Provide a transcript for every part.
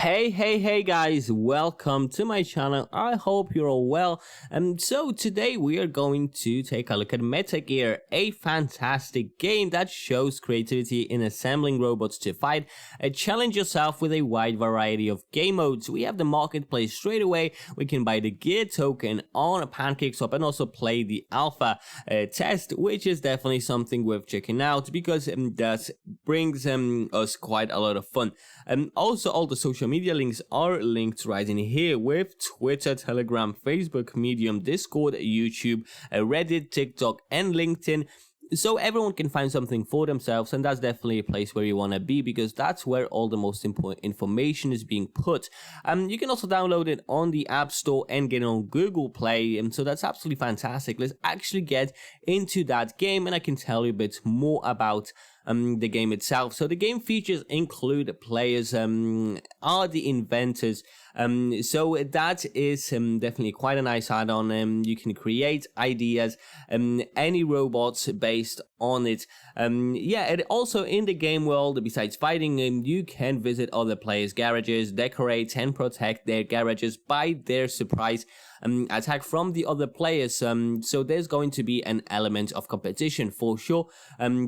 Hey guys, welcome to my channel. I hope you're all well. So today we are going to take a look at MetaGear, a fantastic game that shows creativity in assembling robots to fight. Challenge yourself with a wide variety of game modes. We have the marketplace straight away. We can buy the gear token on a Pancake Swap and also play the alpha test, which is definitely something worth checking out because that brings us quite a lot of fun. Also, all the social media links are linked right in here with Twitter, Telegram, Facebook, Medium, Discord, YouTube, Reddit, TikTok, and LinkedIn. So everyone can find something for themselves, and that's definitely a place where you want to be because that's where all the most important information is being put. You can also download it on the App Store and get it on Google Play, and so that's absolutely fantastic. Let's actually get into that game, and I can tell you a bit more about the game itself. So the game features include players are the inventors. So that is definitely quite a nice add-on. You can create ideas, any robots based on it. Yeah, and also in the game world, besides fighting, you can visit other players' garages, decorate and protect their garages by their surprise attack from the other players. So there's going to be an element of competition for sure.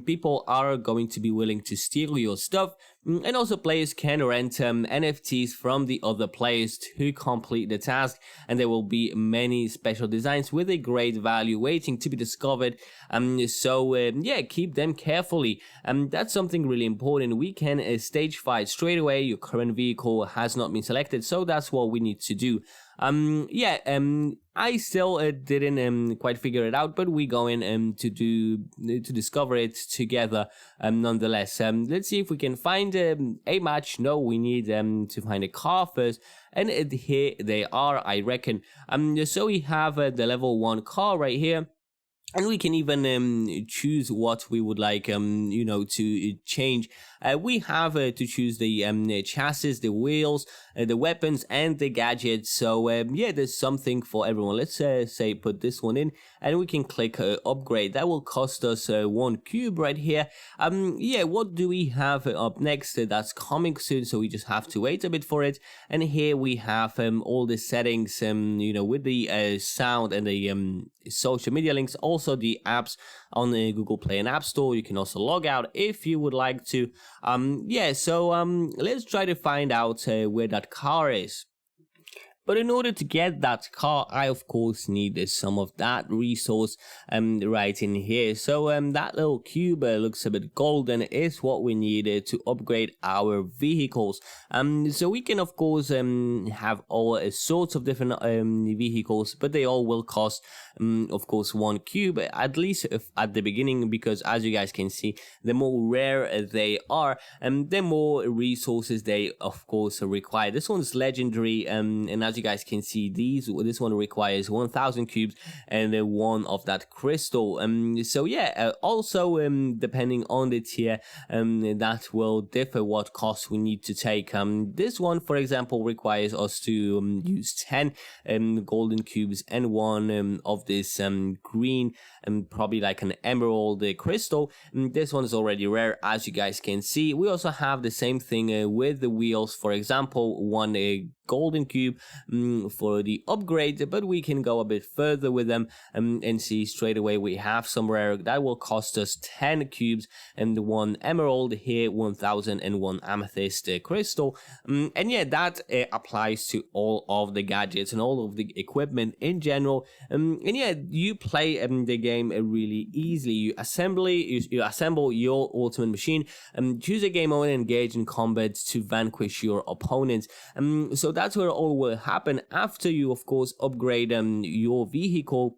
People are going to be willing to steal your stuff, and also players can rent NFTs from the other players to complete the task, and there will be many special designs with a great value waiting to be discovered. Yeah, keep them carefully. That's something really important. We can stage fight straight away. Your current vehicle has not been selected, so that's what we need to do. I still didn't quite figure it out, but we're going to discover it together nonetheless. Let's see if we can find a match. No, we need to find a car first, and here they are, I reckon. So we have the level 1 car right here. And we can even choose what we would like, to change. We have to choose the chassis, the wheels, the weapons, and the gadgets. So yeah, there's something for everyone. Let's say put this one in, and we can click upgrade. That will cost us 1 cube right here. Yeah, what do we have up next? That's coming soon, so we just have to wait a bit for it. And here we have all the settings, with the sound and the social media links. Also the apps on the Google Play and App Store. You can also log out if you would like to. Yeah, so let's try to find out where that car is. But in order to get that car, I of course need some of that resource right in here. So that little cube looks a bit golden, is what we need to upgrade our vehicles. So we can of course have all sorts of different vehicles, but they all will cost of course 1 cube, at least at the beginning, because as you guys can see, the more rare they are, the more resources they of course require. This one's legendary, and as you guys can see, this one requires 1000 cubes and 1 of that crystal. So yeah, also depending on the tier, that will differ what costs we need to take. This one, for example, requires us to use 10 golden cubes and 1 of this green and probably like an emerald crystal. This one is already rare, as you guys can see. We also have the same thing with the wheels. For example, 1 golden cube for the upgrade, but we can go a bit further with them and see straight away we have some rare that will cost us 10 cubes and 1 emerald here, 1000 and 1 amethyst crystal. And yeah, that applies to all of the gadgets and all of the equipment in general. And yeah, you play the game really easily. You assemble your ultimate machine, choose a game mode and engage in combat to vanquish your opponents. So that's where all will happen after you of course upgrade your vehicle.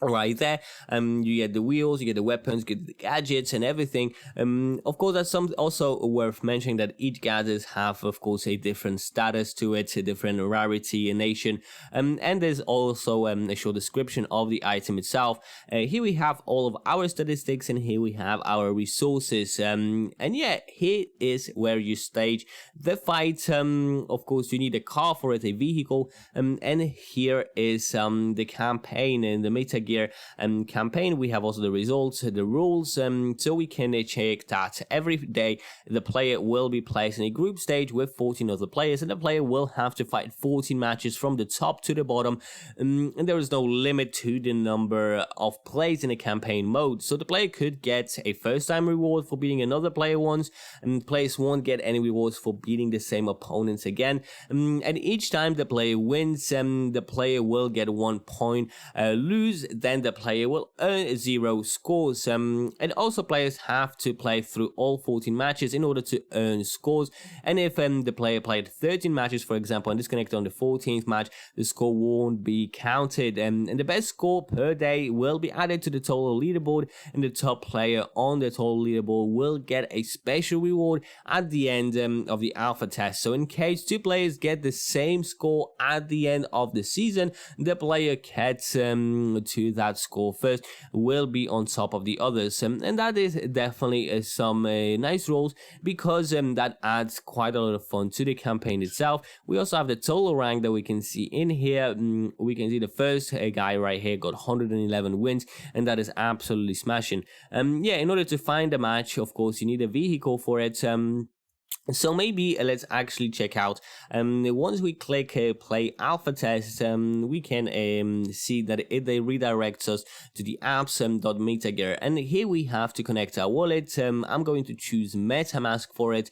Right there, you get the wheels, you get the weapons, you get the gadgets and everything. Of course, that's also worth mentioning that each gadgets have, of course, a different status to it, a different rarity and nation. And there's also a short description of the item itself. Here we have all of our statistics, and here we have our resources. And yeah, here is where you stage the fight. Of course, you need a car for it, a vehicle. And here is the campaign and the MetaGear MetaGear campaign. We have also the results, the rules, so we can check that every day the player will be placed in a group stage with 14 other players, and the player will have to fight 14 matches from the top to the bottom, and there is no limit to the number of plays in a campaign mode. So the player could get a first time reward for beating another player once, and players won't get any rewards for beating the same opponents again, and each time the player wins, the player will get 1 point, lose, then the player will earn 0 scores, and also players have to play through all 14 matches in order to earn scores, and if the player played 13 matches, for example, and disconnected on the 14th match, the score won't be counted, and the best score per day will be added to the total leaderboard, and the top player on the total leaderboard will get a special reward at the end of the alpha test. So in case 2 players get the same score at the end of the season, the player gets to that score first will be on top of the others, and that is definitely some nice rules, because that adds quite a lot of fun to the campaign itself. We also have the total rank that we can see in here. We can see the first guy right here got 111 wins, and that is absolutely smashing. Yeah, in order to find a match, of course, you need a vehicle for it. So maybe let's actually check out, once we click play alpha test, we can see that they redirects us to the apps.metagear, and here we have to connect our wallet. I'm going to choose MetaMask for it,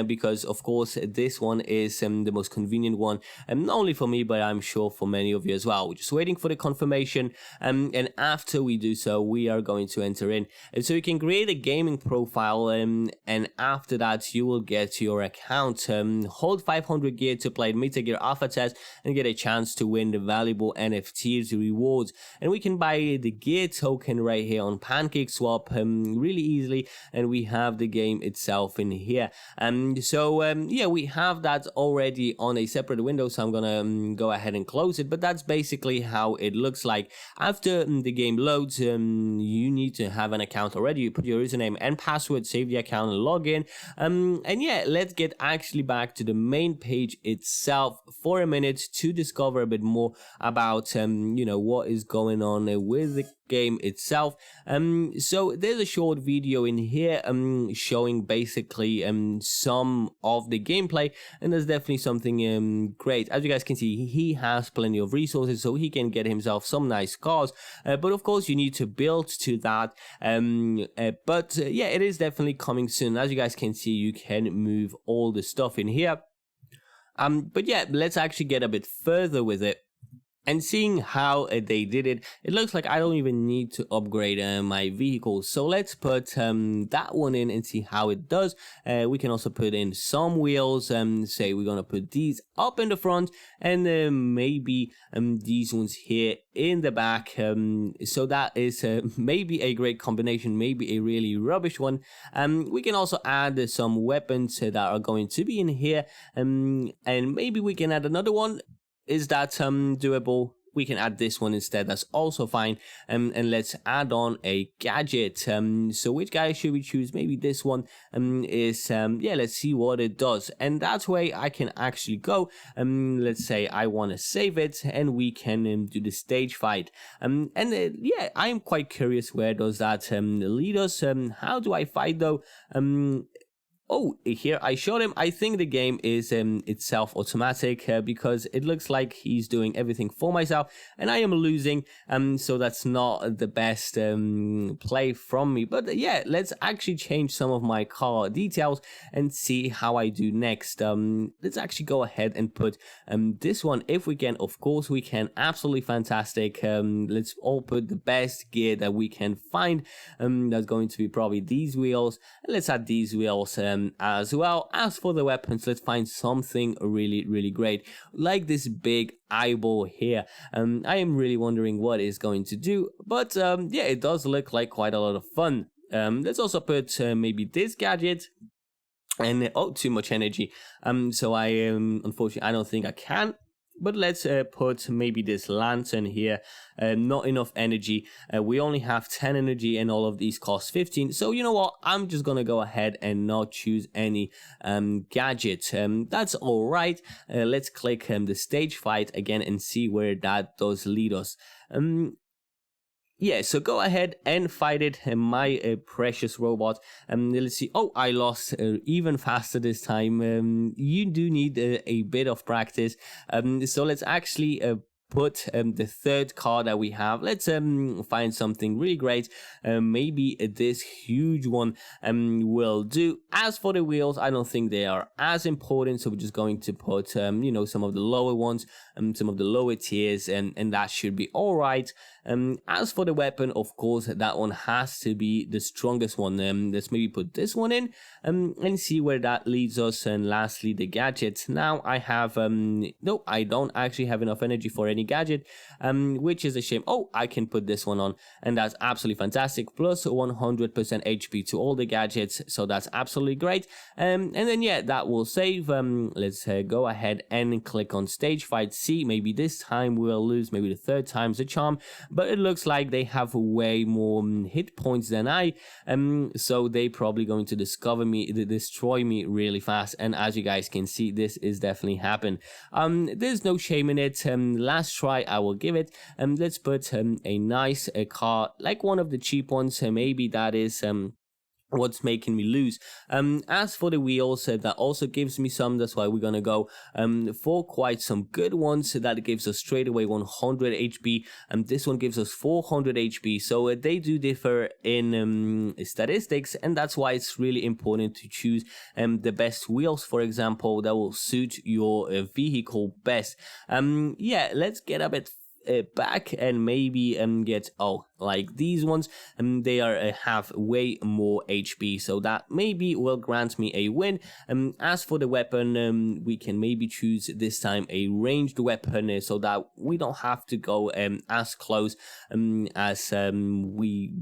because of course this one is the most convenient one, not only for me but I'm sure for many of you as well. We're just waiting for the confirmation, and after we do so, we are going to enter in, and so you can create a gaming profile, and after that you will get your account. Hold 500 gear to play MetaGear alpha test and get a chance to win the valuable NFTs rewards, and we can buy the gear token right here on PancakeSwap really easily, and we have the game itself in here. Yeah, we have that already on a separate window, so I'm gonna go ahead and close it, but that's basically how it looks like. After the game loads, you need to have an account already. You put your username and password, save the account, and log in, and yeah, let's get actually back to the main page itself for a minute to discover a bit more about what is going on with the game itself. So there's a short video in here showing basically some of the gameplay, and there's definitely something great. As you guys can see, he has plenty of resources, so he can get himself some nice cars, but of course you need to build to that, but yeah, it is definitely coming soon. As you guys can see, you can move all the stuff in here, but yeah, let's actually get a bit further with it. And seeing how they did it, it looks like I don't even need to upgrade my vehicle. So let's put that one in and see how it does. We can also put in some wheels. Say we're gonna put these up in the front, and maybe these ones here in the back. So that is maybe a great combination, maybe a really rubbish one. We can also add some weapons that are going to be in here, and maybe we can add another one. Is that doable? We can add this one instead, that's also fine. And let's add on a gadget. So which gadget should we choose? Maybe this one is yeah, let's see what it does, and that way I can actually go, let's say I want to save it, and we can do the stage fight, and yeah, I am quite curious where does that lead us. How do I fight though? Oh, here I showed him. I think the game is itself automatic, because it looks like he's doing everything for myself and I am losing, so that's not the best play from me. But yeah, let's actually change some of my car details and see how I do next. Let's actually go ahead and put this one, if we can. Of course we can. Absolutely fantastic. Let's all put the best gear that we can find. That's going to be probably these wheels. Let's add these wheels as well. As for the weapons, let's find something really great, like this big eyeball here. I am really wondering what it's going to do, but yeah, it does look like quite a lot of fun. Let's also put maybe this gadget. And oh, too much energy. So I unfortunately I don't think I can. But let's put maybe this lantern here. Not enough energy. We only have 10 energy and all of these cost 15. So you know what? I'm just gonna go ahead and not choose any gadget. That's all right. Let's click the stage fight again and see where that does lead us. Yeah, so go ahead and fight it, my precious robot. Let's see. Oh, I lost even faster this time. You do need a bit of practice. So let's actually put the third card that we have. Let's find something really great. Maybe this huge one will do. As for the wheels, I don't think they are as important, so we're just going to put you know, some of the lower ones, some of the lower tiers, and that should be all right. As for the weapon, of course, that one has to be the strongest one. Let's maybe put this one in and see where that leads us. And lastly, the gadgets. Now I have no, I don't actually have enough energy for any gadget, which is a shame. Oh, I can put this one on, and that's absolutely fantastic. Plus 100% HP to all the gadgets, so that's absolutely great. And then yeah, that will save. Let's go ahead and click on stage fight C. Maybe this time we'll lose. Maybe the third time's a charm. But it looks like they have way more hit points than I, so they probably going to destroy me really fast. And as you guys can see, this is definitely happened. There's no shame in it. Last try, I will give it. Let's put a nice car, like one of the cheap ones. Maybe that is what's making me lose. As for the wheels, that also gives me some. That's why we're gonna go for quite some good ones. That gives us straight away 100 HP, and this one gives us 400 HP. So they do differ in statistics, and that's why it's really important to choose the best wheels, for example, that will suit your vehicle best. Yeah, let's get a bit back and maybe get like these ones, they are have way more HP, so that maybe will grant me a win. As for the weapon, we can maybe choose this time a ranged weapon, so that we don't have to go as close as we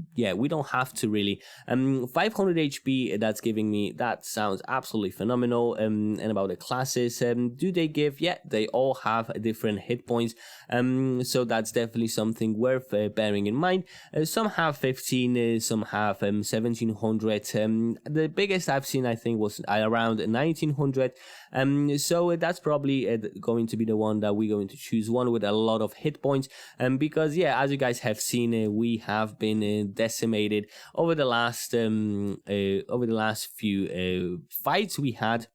don't have to really. 500 HP, that's giving me, that sounds absolutely phenomenal. And about the classes, do they give? Yeah, they all have different hit points, so that's definitely something worth bearing in mind. Some have 15, some have 1700. The biggest I've seen, I think, was around 1900. So that's probably going to be the one that we're going to choose, one with a lot of hit points. Because yeah, as you guys have seen, we have been decimated over the last few fights we had.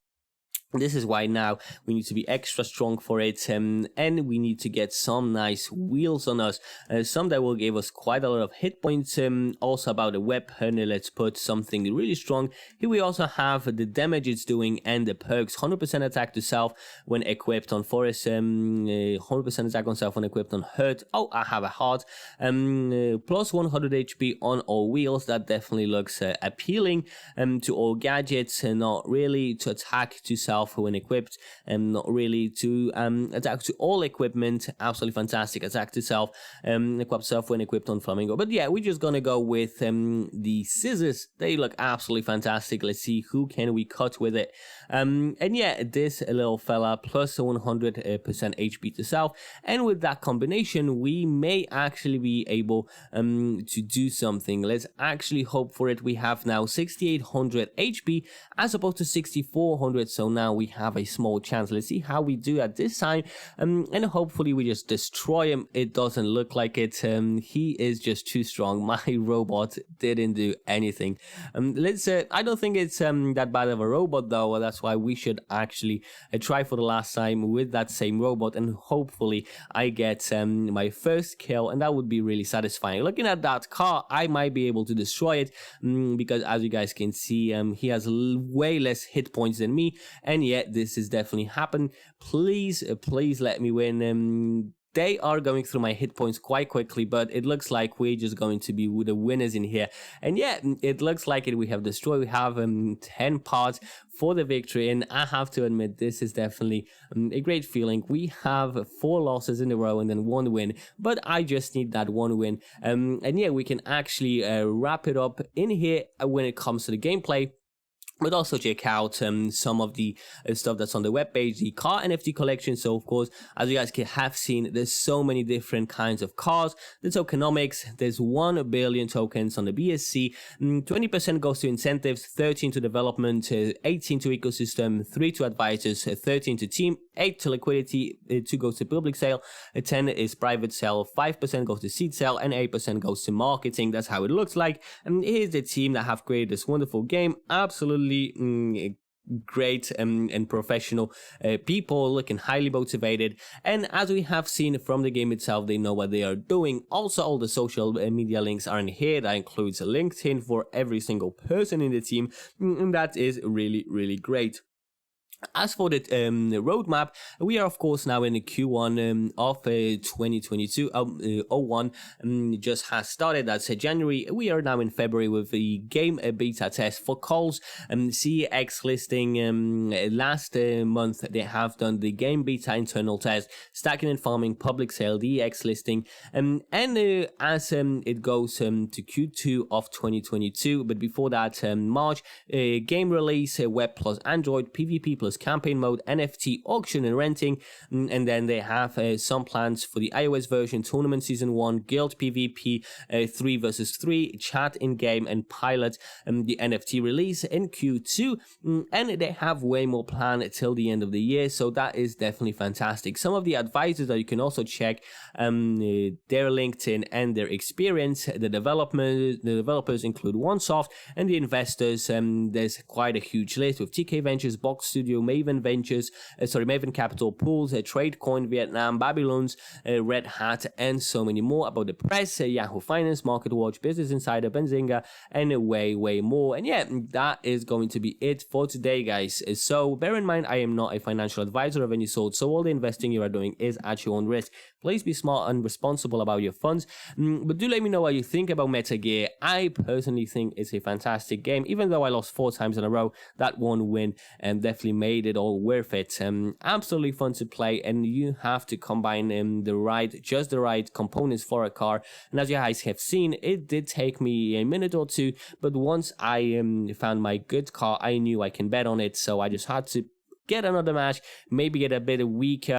This is why now we need to be extra strong for it, and we need to get some nice wheels on us, some that will give us quite a lot of hit points. Also about the weapon, let's put something really strong. Here we also have the damage it's doing and the perks. 100% attack to self when equipped on forest, 100% attack on self when equipped on hurt. Oh, I have a heart. Plus 100 HP on all wheels. That definitely looks appealing to all gadgets, and not really to attack to self when equipped, and not really to attack to all equipment. Absolutely fantastic. Attack to self, equip self when equipped on Flamingo. But yeah, we're just gonna go with the scissors. They look absolutely fantastic. Let's see who can we cut with it. And yeah, this little fella, plus 100% HP to self, and with that combination we may actually be able to do something. Let's actually hope for it. We have now 6800 HP as opposed to 6400, so now we have a small chance. Let's see how we do at this time, and hopefully we just destroy him. It doesn't look like it. He is just too strong. My robot didn't do anything. Let's I don't think it's that bad of a robot though. That's why we should actually try for the last time with that same robot, and hopefully I get my first kill, and that would be really satisfying. Looking at that car, I might be able to destroy it, because as you guys can see, he has way less hit points than me. And yet this is definitely happened. Please let me win. They are going through my hit points quite quickly, but it looks like we're just going to be with the winners in here. And yeah, it looks like it. We have destroyed. We have 10 parts for the victory, and I have to admit, this is definitely a great feeling. We have 4 losses in a row and then 1 win, but I just need that 1 win. And yeah, we can actually wrap it up in here when it comes to the gameplay. But also check out some of the stuff that's on the webpage, the car NFT collection. So of course, as you guys have seen, there's so many different kinds of cars. The tokenomics, there's 1 billion tokens on the BSC. 20% goes to incentives, 13 to development, 18 to ecosystem, 3 to advisors, 13 to team, 8 to liquidity, 2 goes to public sale, 10 is private sale, 5% goes to seed sale, and 8% goes to marketing. That's how it looks like. And here's the team that have created this wonderful game. Absolutely great and professional people, looking highly motivated, and as we have seen from the game itself, they know what they are doing. Also, all the social media links are in here. That includes LinkedIn for every single person in the team, and that is really great. As for the roadmap, we are of course now in the Q1 of 2022. 01 just has started. That's January. We are now in February with the game beta test for calls. CX listing last month they have done the game beta internal test, stacking and farming, public sale, DX listing, and as it goes to Q2 of 2022. But before that, March game release, web plus Android, PvP plus campaign mode, NFT auction and renting, and then they have some plans for the iOS version, tournament season 1, guild PvP, 3 versus 3, chat in game, and pilot the NFT release in Q2, and they have way more planned till the end of the year, so that is definitely fantastic. Some of the advisors that you can also check their LinkedIn and their experience. The developers include OneSoft, and the investors, there's quite a huge list with TK Ventures, Box Studio, Maven Ventures, Maven Capital, Pools, Tradecoin, Vietnam, Babylons, Red Hat, and so many more. About the press, Yahoo Finance, MarketWatch, Business Insider, Benzinga, and way more. And yeah, that is going to be it for today, guys. So bear in mind, I am not a financial advisor of any sort, so all the investing you are doing is at your own risk. Please be smart and responsible about your funds. But do let me know what you think about MetaGear. I personally think it's a fantastic game. Even though I lost 4 times in a row, that one win definitely made it all worth it. Absolutely fun to play, and you have to combine just the right components for a car. And as you guys have seen, it did take me a minute or two, but once I found my good car, I knew I can bet on it. So I just had to get another match, maybe get a bit weaker